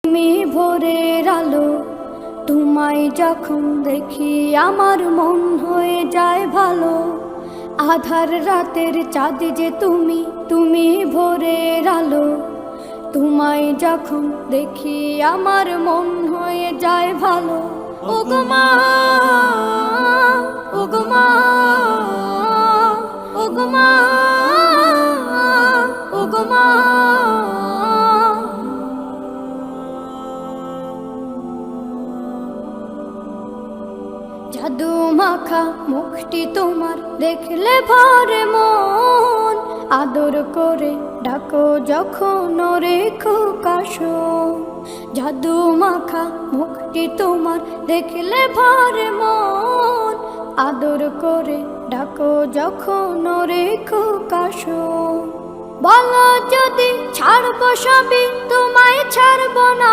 তুমি ভোরের আলো, তোমায় যখন দেখি আমার মন হয়ে যায় ভালো। আধার রাতের চাঁদ যে তুমি, তুমি ভোরের আলো, তোমায় যখন দেখি আমার মন হয়ে যায় ভালো। ওগো মা, ওগো মা, ওগো মা, ওগো মা। জাদু মাখা মুখটি তোমার দেখলে ভরে মন, আদর করে ডাকো যখন ওরে খোকাশোন। জাদু মাখা মুখটি তোমার দেখলে ভরে মন, আদর করে ডাকো যখন ওরে খোকাশোন। বলো যদি ছাড়বো সবই, তোমায় ছাড়বো না।